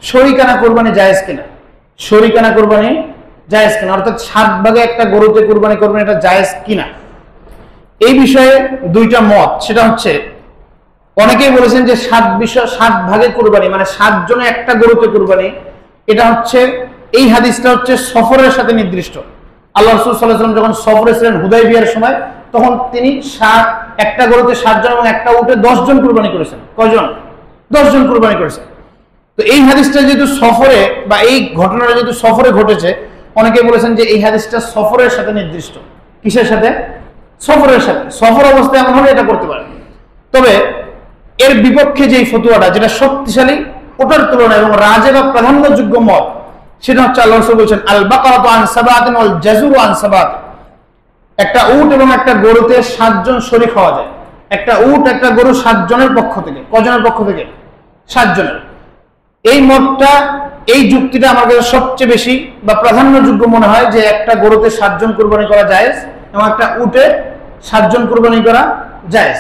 শরিকানা কুরবানি জায়েজ কিনা, শরিকানা কুরবানি জায়েজ কিনা, অর্থাৎ 7 ভাগে একটা গরুতে কুরবানি করবেন, এটা জায়েজ কিনা। এই বিষয়ে দুইটা মত। সেটা হচ্ছে অনেকেই বলেছেন যে 7 ভাগে কুরবানি মানে 7 জনে একটা গরুতে কুরবানি, এটা হচ্ছে এই হাদিসটা হচ্ছে সফরের সাথে নির্দিষ্ট। আল্লাহ রাসূল সাল্লাল্লাহু আলাইহি ওয়াসাল্লাম যখন সফরে ছিলেন হুদায়বিয়ার সময়, তখন তিনি একটা গরুতে 7 জন এবং একটা উটে 10 জন কুরবানি করেছেন। কয়জন? 10 জন কুরবানি করেছেন। তো এই হাদিসটা যেহেতু সফরে বা এই ঘটনাটা যেহেতু সফরে ঘটেছে, অনেকে বলেছেন যে এই হাদিসটা সফরের সাথে নির্দিষ্ট। কিসের সাথে? সফরের সাথে। সফর অবস্থায় এমন হলে এটা করতে পারে। তবে এর বিপক্ষে যে ফতোয়াটা যেটা শক্তিশালী, ওটার তুলনায় এবং রাজে বা প্রাধান্যযোগ্য মত, সেটা হচ্ছে আল্লাহ রাসূল বলেছেন আল বাকারাতু আন সাবাতিন ওয়াল জাযুরু আন সাবাত। একটা উট এবং একটা গরুতে 7 জন শরীক হওয়া যায়। একটা উট একটা গরু 7 জনের পক্ষ থেকে। কজনের পক্ষ থেকে? 7 জনের। এই মতটা, এই যুক্তিটা আমার কাছে সবচেয়ে বেশি বা প্রাধান্যযোগ্য মনে হয় যে একটা গরুতে 7 জন কুরবানি করা জায়েজ এবং একটা উটে 7 জন কুরবানি করা জায়েজ।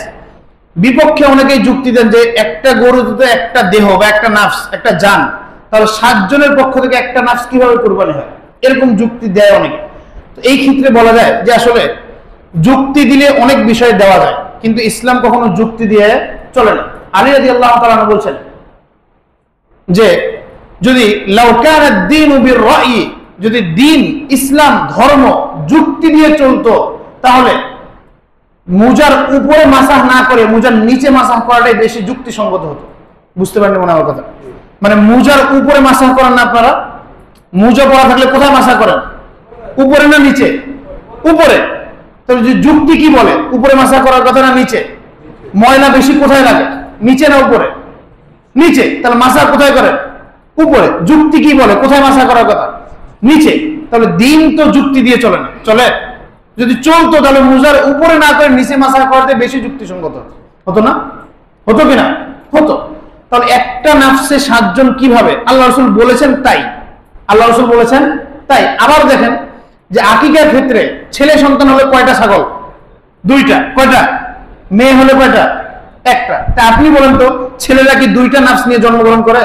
বিপক্ষে অনেকেই যুক্তি দেন যে একটা গরুতে একটা দেহ বা একটা নাফস, একটা জান, তাহলে 7 জনের পক্ষ থেকে একটা নাফস কিভাবে কুরবানি হয়, এরকম যুক্তি দেয় অনেকে। তো এই ক্ষেত্রে বলা যায় যে আসলে যুক্তি দিলে অনেক বিষয় দেওয়া যায়, কিন্তু ইসলাম কখনো যুক্তি দিয়ে চলে না। আলী রাদিয়াল্লাহু তাআলা আনহু বলছেন যে যদি লাউ কানা দ্বীনু বির-রা'ই, যদি দ্বীন, ইসলাম, ধর্ম যুক্তি দিয়ে চলতো, তাহলে মুজার উপরে মাসাহ না করে মুজার নিচে মাসাহ করাটাই বেশি যুক্তিসঙ্গত হতো। বুঝতে পারেন মনে আমার কথা? মানে মুজার উপরে মাসাহ করেন না আপনারা? মুজা পড়া থাকলে কোথায় মাসাহ করেন? উপরে না নিচে? উপরে। তাহলে যুক্তি কি বলে? উপরে মাসাহ করার কথা না নিচে? ময়লা বেশি কোথায় লাগে? নিচে না উপরে? নিচে। তাহলে মাসাহ কোথায় করেন? উপরে। যুক্তি কি বলে? কোথায় মাসাহ করার কথা? নিচে। তাহলে দিন তো যুক্তি দিয়ে চলে না। চলে? যদি চলতো তাহলে মুজার উপরে না করে নিচে মাসাহ করতে বেশি যুক্তিসঙ্গত হতো না? হতো কিনা? হতো। তাহলে একটা নাফসে 7 জন কিভাবে? আল্লাহ রাসূল বলেছেন তাই। আল্লাহ রাসূল বলেছেন তাই। আবার দেখেন যে আকিকার ক্ষেত্রে ছেলে সন্তান হলে কয়টা ছাগল? 2টা। কয়টা? মেয়ে হলে কয়টা? একটা। তা আপনি বলেন তো, ছেলেরা কি 2টা নাফস নিয়ে জন্মগ্রহণ করে?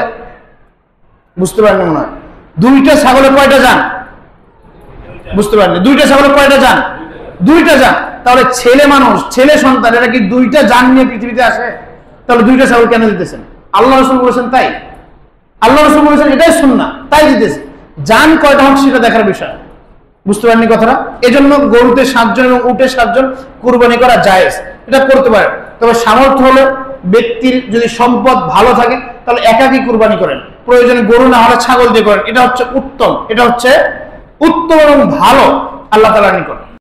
বুঝতে পারেন মনে হয়? 2টা ছাগলে কয়টা জান? বুঝতে পারেন? 2টা ছাগলে কয়টা জান? 2টা জান। তাহলে ছেলে মানুষ, ছেলে সন্তান, এরা কি 2টা জান নিয়ে পৃথিবীতে আসে? তাহলে 2টা ছাগল কেন দিতেছেন? আল্লাহ রাসূল বলেছেন তাই। আল্লাহ রাসূল বলেছেন এটাই সুন্নাহ, তাই দিতেছে। জান কয়টা হোক সেটা দেখার বিষয়। বুঝতে পারেননি কথাটা? এজন্য গরুতে 7 জন এবং উটে 7 জন কুরবানি করা জায়েজ, এটা করতে পারে। তবে সামর্থ্য হলে, ব্যক্তির যদি সম্পদ ভালো থাকে, তাহলে একাকী কুরবানি করেন। প্রয়োজনে গরু না হলে ছাগল দিয়ে করেন। এটা হচ্ছে উত্তম, এটা হচ্ছে উত্তম এবং ভালো আল্লাহ তাআলার নিকট।